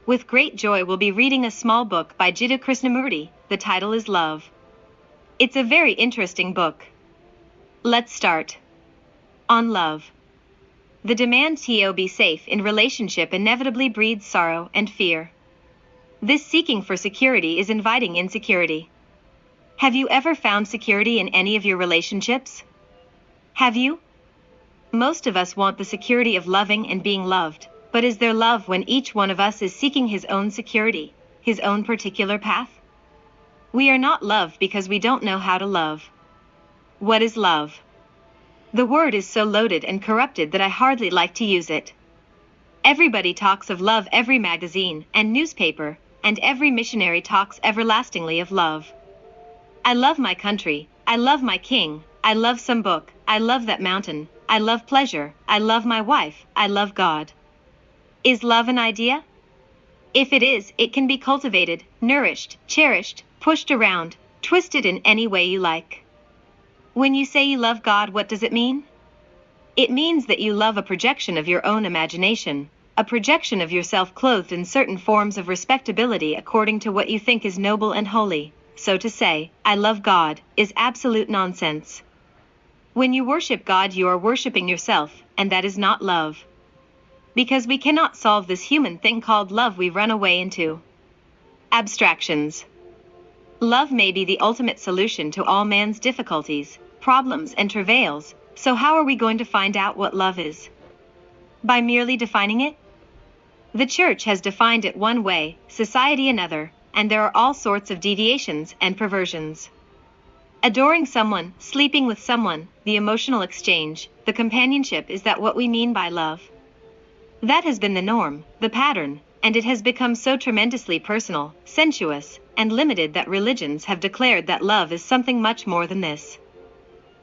With great joy we'll be reading a small book by Krihsnamurti. The title is Love. It's a very interesting book. Let's start. On love. The demand to be safe in relationship inevitably breeds sorrow and fear. This seeking for security is inviting insecurity. Have you ever found security in any of your relationships? Have you? Most of us want the security of loving and being loved, but is there love when each one of us is seeking his own security, his own particular path? We are not loved because we don't know how to love. What is love? The word is so loaded and corrupted that I hardly like to use it. Everybody talks of love, every magazine and newspaper, and every missionary talks everlastingly of love. I love my country, I love my king, I love some book, I love that mountain, I love pleasure, I love my wife, I love God. Is love an idea? If it is, it can be cultivated, nourished, cherished, pushed around, twisted in any way you like. When you say you love God, what does it mean? It means that you love a projection of your own imagination, a projection of yourself clothed in certain forms of respectability according to what you think is noble and holy. So to say, I love God, is absolute nonsense. When you worship God, you are worshiping yourself, and that is not love. Because we cannot solve this human thing called love, we run away into abstractions. Love may be the ultimate solution to all man's difficulties, problems, and travails, so how are we going to find out what love is? By merely defining it? The church has defined it one way, society another, and there are all sorts of deviations and perversions. Adoring someone, sleeping with someone, the emotional exchange, the companionship, is that what we mean by love? That has been the norm, the pattern, and it has become so tremendously personal, sensuous, and limited that religions have declared that love is something much more than this.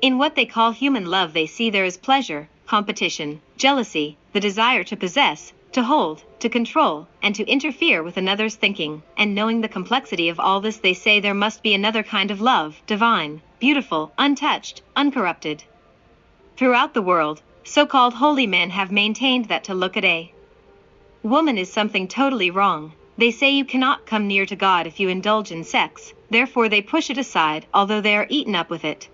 In what they call human love, they see there is pleasure, competition, jealousy, the desire to possess, to hold, to control, and to interfere with another's thinking, and knowing the complexity of all this, they say there must be another kind of love, divine, beautiful, untouched, uncorrupted. Throughout the world, so-called holy men have maintained that to look at a woman is something totally wrong. They say you cannot come near to God if you indulge in sex, therefore they push it aside, although they are eaten up with it.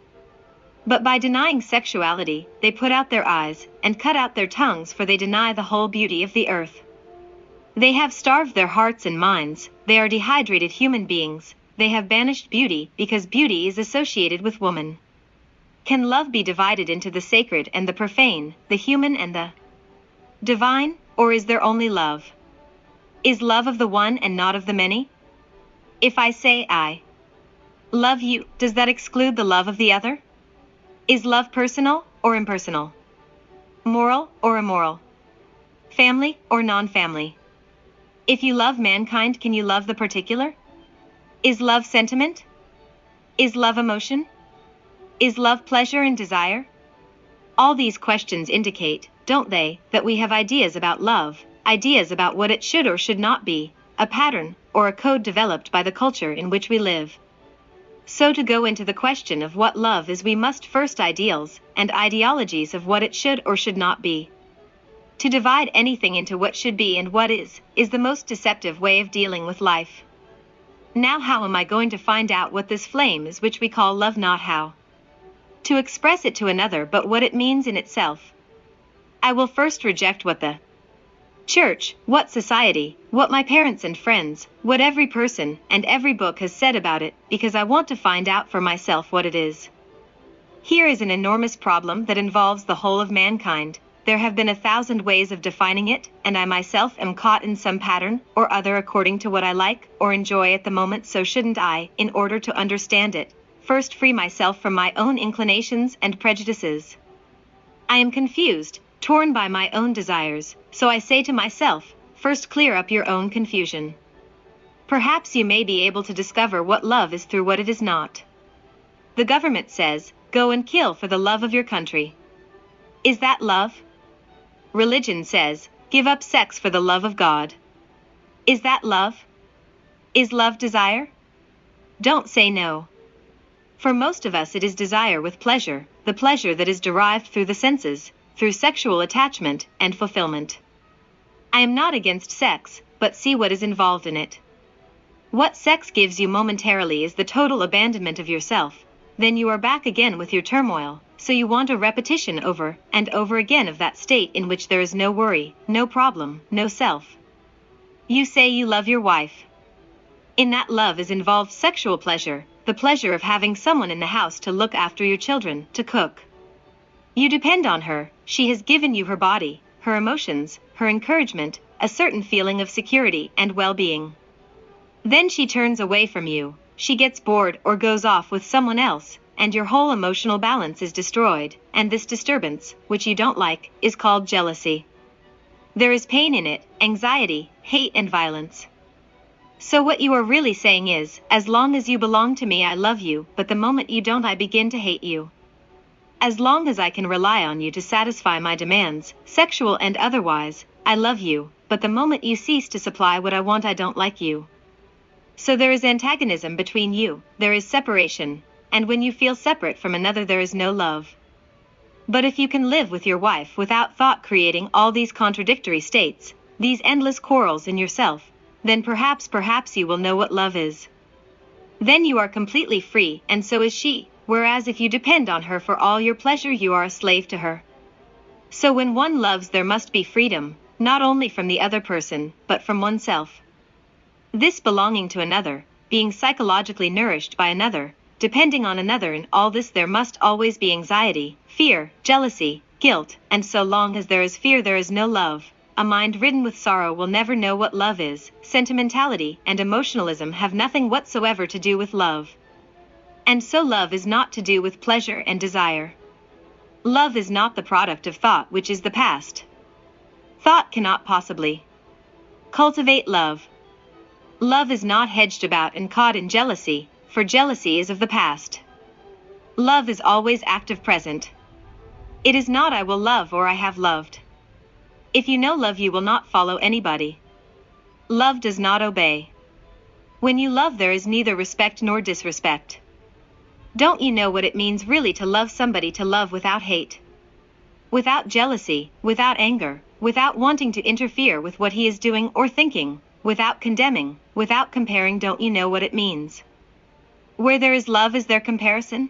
But by denying sexuality, they put out their eyes, and cut out their tongues, for they deny the whole beauty of the earth. They have starved their hearts and minds, they are dehydrated human beings, they have banished beauty, because beauty is associated with woman. Can love be divided into the sacred and the profane, the human and the divine, or is there only love? Is love of the one and not of the many? If I say I love you, does that exclude the love of the other? Is love personal or impersonal? Moral or immoral? Family or non-family? If you love mankind, can you love the particular? Is love sentiment? Is love emotion? Is love pleasure and desire? All these questions indicate, don't they, that we have ideas about love, ideas about what it should or should not be, a pattern or a code developed by the culture in which we live. So to go into the question of what love is, we must first ideals and ideologies of what it should or should not be. To divide anything into what should be and what is the most deceptive way of dealing with life. Now how am I going to find out what this flame is which we call love? Not how to express it to another, but what it means in itself. I will first reject what the church, what society, what my parents and friends, what every person and every book has said about it, because I want to find out for myself what it is. Here is an enormous problem that involves the whole of mankind. There have been 1,000 ways of defining it, and I myself am caught in some pattern or other according to what I like or enjoy at the moment. So shouldn't I, in order to understand it, first free myself from my own inclinations and prejudices? I am confused, torn by my own desires, so I say to myself, first clear up your own confusion. Perhaps you may be able to discover what love is through what it is not. The government says, go and kill for the love of your country. Is that love? Religion says, give up sex for the love of God. Is that love? Is love desire? Don't say no. For most of us it is desire with pleasure, the pleasure that is derived through the senses, through sexual attachment and fulfillment. I am not against sex, but see what is involved in it. What sex gives you momentarily is the total abandonment of yourself. Then you are back again with your turmoil, so you want a repetition over and over again of that state in which there is no worry, no problem, no self. You say you love your wife. In that love is involved sexual pleasure, the pleasure of having someone in the house to look after your children, to cook. You depend on her, she has given you her body, her emotions, her encouragement, a certain feeling of security and well-being. Then she turns away from you, she gets bored or goes off with someone else, and your whole emotional balance is destroyed, and this disturbance, which you don't like, is called jealousy. There is pain in it, anxiety, hate and violence. So what you are really saying is, as long as you belong to me I love you, but the moment you don't I begin to hate you. As long as I can rely on you to satisfy my demands, sexual and otherwise, I love you, but the moment you cease to supply what I want I don't like you. So there is antagonism between you, there is separation, and when you feel separate from another there is no love. But if you can live with your wife without thought creating all these contradictory states, these endless quarrels in yourself, then perhaps you will know what love is. Then you are completely free, and so is she, whereas if you depend on her for all your pleasure you are a slave to her. So when one loves there must be freedom, not only from the other person, but from oneself. This belonging to another, being psychologically nourished by another, depending on another, in all this there must always be anxiety, fear, jealousy, guilt, and so long as there is fear there is no love. A mind ridden with sorrow will never know what love is. Sentimentality and emotionalism have nothing whatsoever to do with love. And so love is not to do with pleasure and desire. Love is not the product of thought, which is the past. Thought cannot possibly cultivate love. Love is not hedged about and caught in jealousy, for jealousy is of the past. Love is always active present. It is not I will love or I have loved. If you know love you will not follow anybody. Love does not obey. When you love there is neither respect nor disrespect. Don't you know what it means really to love somebody, to love without hate? Without jealousy, without anger, without wanting to interfere with what he is doing or thinking, without condemning, without comparing. Don't you know what it means? Where there is love is there comparison?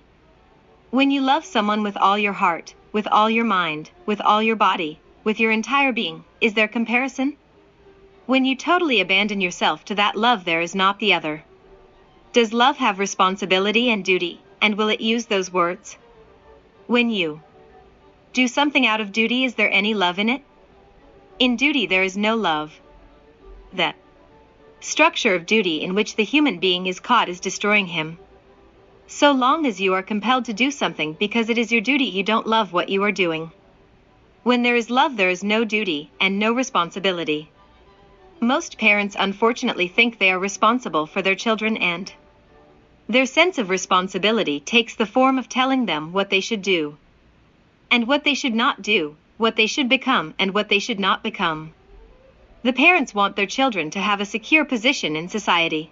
When you love someone with all your heart, with all your mind, with all your body, with your entire being, is there comparison? When you totally abandon yourself to that love there is not the other. Does love have responsibility and duty, and will it use those words? When you do something out of duty, is there any love in it? In duty there is no love. The structure of duty in which the human being is caught is destroying him. So long as you are compelled to do something because it is your duty, you don't love what you are doing. When there is love there is no duty and no responsibility. Most parents unfortunately think they are responsible for their children, and their sense of responsibility takes the form of telling them what they should do, and what they should not do, what they should become and what they should not become. The parents want their children to have a secure position in society.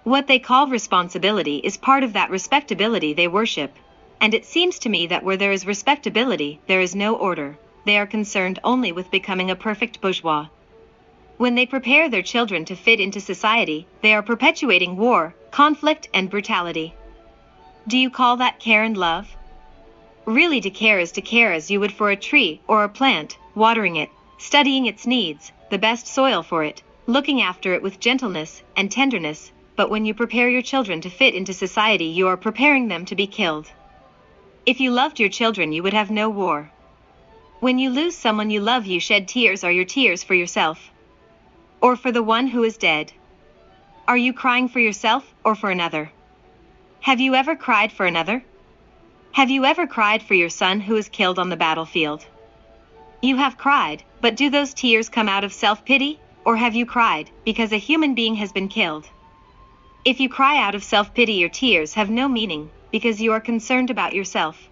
What they call responsibility is part of that respectability they worship, and it seems to me that where there is respectability, there is no order. They are concerned only with becoming a perfect bourgeois. When they prepare their children to fit into society, they are perpetuating war, conflict, and brutality. Do you call that care and love? Really, to care as you would for a tree or a plant, watering it, studying its needs, the best soil for it, looking after it with gentleness and tenderness. But when you prepare your children to fit into society, you are preparing them to be killed. If you loved your children, you would have no war. When you lose someone you love, you shed tears. Are your tears for yourself, or for the one who is dead? Are you crying for yourself or for another? Have you ever cried for another? Have you ever cried for your son who is killed on the battlefield? You have cried, but do those tears come out of self-pity, or have you cried because a human being has been killed? If you cry out of self-pity, your tears have no meaning, because you are concerned about yourself.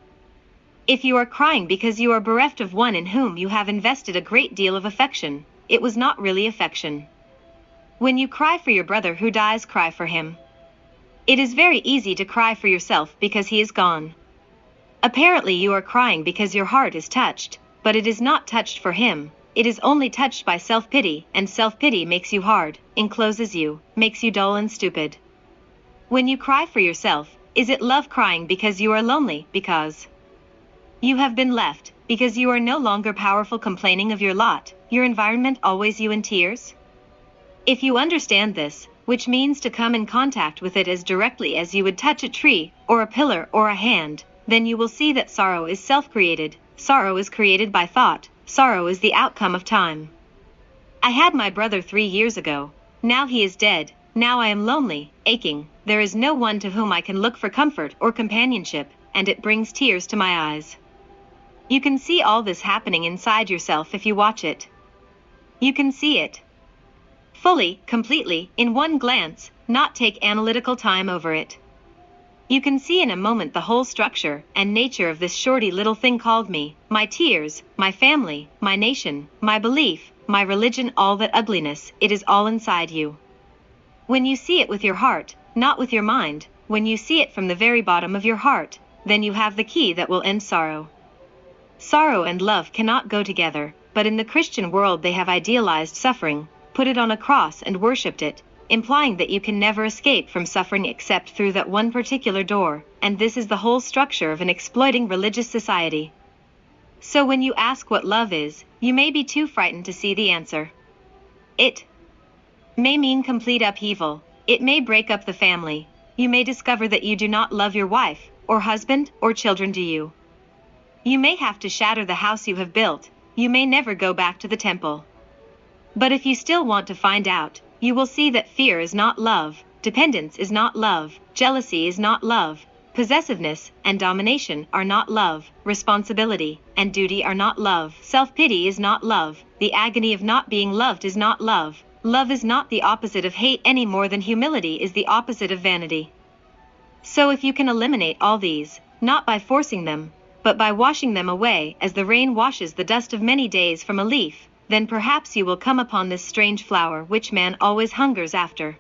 If you are crying because you are bereft of one in whom you have invested a great deal of affection, it was not really affection. When you cry for your brother who dies, cry for him. It is very easy to cry for yourself because he is gone. Apparently you are crying because your heart is touched, but it is not touched for him, it is only touched by self-pity, and self-pity makes you hard, encloses you, makes you dull and stupid. When you cry for yourself, is it love crying because you are lonely, because you have been left, because you are no longer powerful complaining of your lot, your environment always you in tears? If you understand this, which means to come in contact with it as directly as you would touch a tree, or a pillar, or a hand, then you will see that sorrow is self-created, sorrow is created by thought, sorrow is the outcome of time. I had my brother 3 years ago, now he is dead, now I am lonely, aching, there is no one to whom I can look for comfort or companionship, and it brings tears to my eyes. You can see all this happening inside yourself if you watch it. You can see it fully, completely, in one glance, not take analytical time over it. You can see in a moment the whole structure and nature of this shorty little thing called me, my tears, my family, my nation, my belief, my religion, all that ugliness, it is all inside you. When you see it with your heart, not with your mind, when you see it from the very bottom of your heart, then you have the key that will end sorrow. Sorrow and love cannot go together, but in the Christian world they have idealized suffering, put it on a cross and worshipped it, implying that you can never escape from suffering except through that one particular door, and this is the whole structure of an exploiting religious society. So when you ask what love is, you may be too frightened to see the answer. It may mean complete upheaval, it may break up the family, you may discover that you do not love your wife, or husband, or children do you. You may have to shatter the house you have built, you may never go back to the temple. But if you still want to find out, you will see that fear is not love, dependence is not love, jealousy is not love, possessiveness and domination are not love, responsibility and duty are not love, self-pity is not love, the agony of not being loved is not love, love is not the opposite of hate any more than humility is the opposite of vanity. So if you can eliminate all these, not by forcing them, but by washing them away as the rain washes the dust of many days from a leaf, then perhaps you will come upon this strange flower which man always hungers after.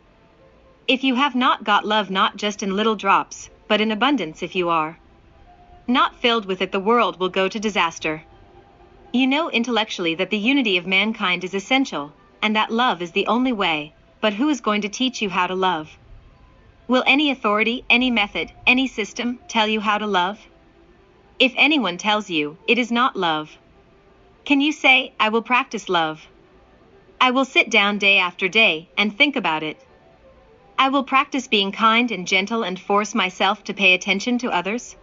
If you have not got love not just in little drops, but in abundance, if you are not filled with it, the world will go to disaster. You know intellectually that the unity of mankind is essential, and that love is the only way, but who is going to teach you how to love? Will any authority, any method, any system tell you how to love? If anyone tells you, it is not love. Can you say, I will practice love? I will sit down day after day and think about it. I will practice being kind and gentle and force myself to pay attention to others.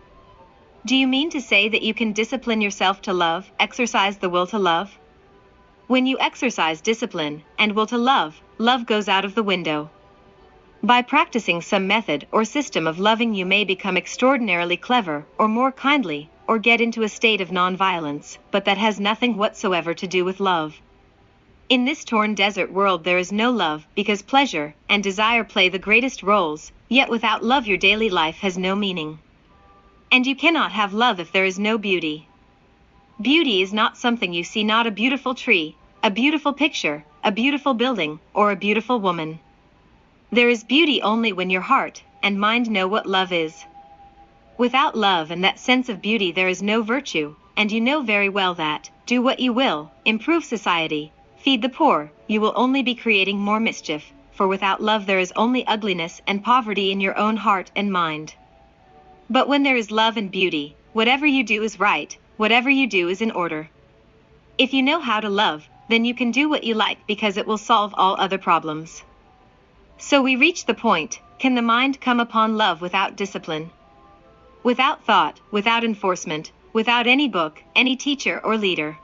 Do you mean to say that you can discipline yourself to love, exercise the will to love? When you exercise discipline and will to love, love goes out of the window. By practicing some method or system of loving, you may become extraordinarily clever, or more kindly, or get into a state of non-violence, but that has nothing whatsoever to do with love. In this torn desert world there is no love, because pleasure and desire play the greatest roles, yet without love your daily life has no meaning. And you cannot have love if there is no beauty. Beauty is not something you see, not a beautiful tree, a beautiful picture, a beautiful building, or a beautiful woman. There is beauty only when your heart and mind know what love is. Without love and that sense of beauty there is no virtue, and you know very well that, do what you will, improve society, feed the poor, you will only be creating more mischief, for without love there is only ugliness and poverty in your own heart and mind. But when there is love and beauty, whatever you do is right, whatever you do is in order. If you know how to love, then you can do what you like because it will solve all other problems. So we reach the point, can the mind come upon love without discipline? Without thought, without enforcement, without any book, any teacher or leader?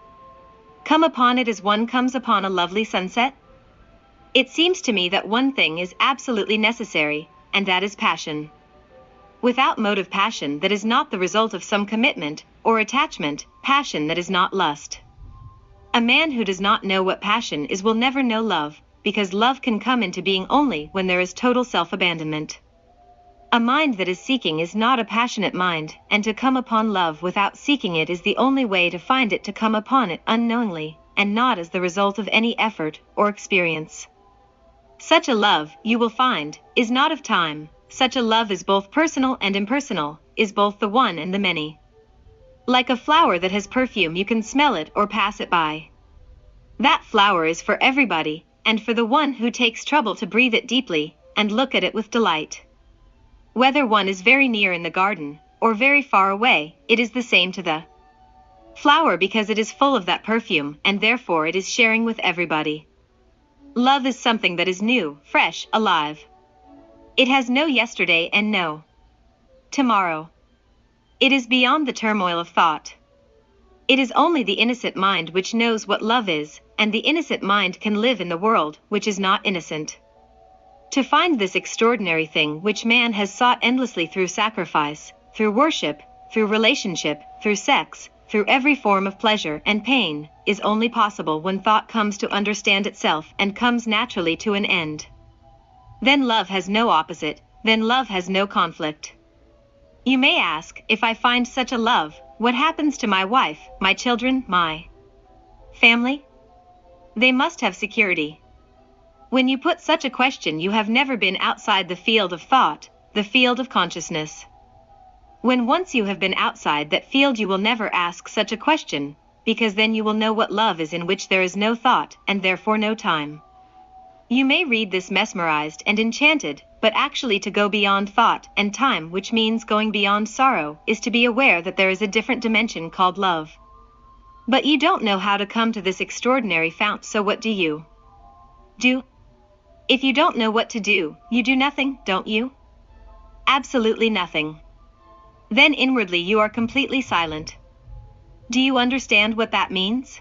Come upon it as one comes upon a lovely sunset? It seems to me that one thing is absolutely necessary, and that is passion. Without motive passion that is not the result of some commitment or attachment, passion that is not lust. A man who does not know what passion is will never know love, because love can come into being only when there is total self-abandonment. A mind that is seeking is not a passionate mind, and to come upon love without seeking it is the only way to find it, to come upon it unknowingly, and not as the result of any effort or experience. Such a love, you will find, is not of time. Such a love is both personal and impersonal, is both the one and the many. Like a flower that has perfume, you can smell it or pass it by. That flower is for everybody, and for the one who takes trouble to breathe it deeply, and look at it with delight. Whether one is very near in the garden, or very far away, it is the same to the flower because it is full of that perfume, and therefore it is sharing with everybody. Love is something that is new, fresh, alive. It has no yesterday and no tomorrow. It is beyond the turmoil of thought. It is only the innocent mind which knows what love is, and the innocent mind can live in the world which is not innocent. To find this extraordinary thing which man has sought endlessly through sacrifice, through worship, through relationship, through sex, through every form of pleasure and pain, is only possible when thought comes to understand itself and comes naturally to an end. Then love has no opposite, then love has no conflict. You may ask, if I find such a love, what happens to my wife, my children, my family? They must have security. When you put such a question, you have never been outside the field of thought, the field of consciousness. When once you have been outside that field, you will never ask such a question, because then you will know what love is, in which there is no thought, and therefore no time. You may read this mesmerized and enchanted, but actually to go beyond thought and time, which means going beyond sorrow, is to be aware that there is a different dimension called love. But you don't know how to come to this extraordinary fount, so what do you do? If you don't know what to do, you do nothing, don't you? Absolutely nothing. Then inwardly you are completely silent. Do you understand what that means?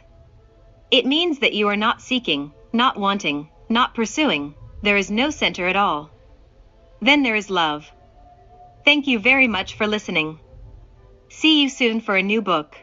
It means that you are not seeking, not wanting, not pursuing. There is no center at all. Then there is love. Thank you very much for listening. See you soon for a new book.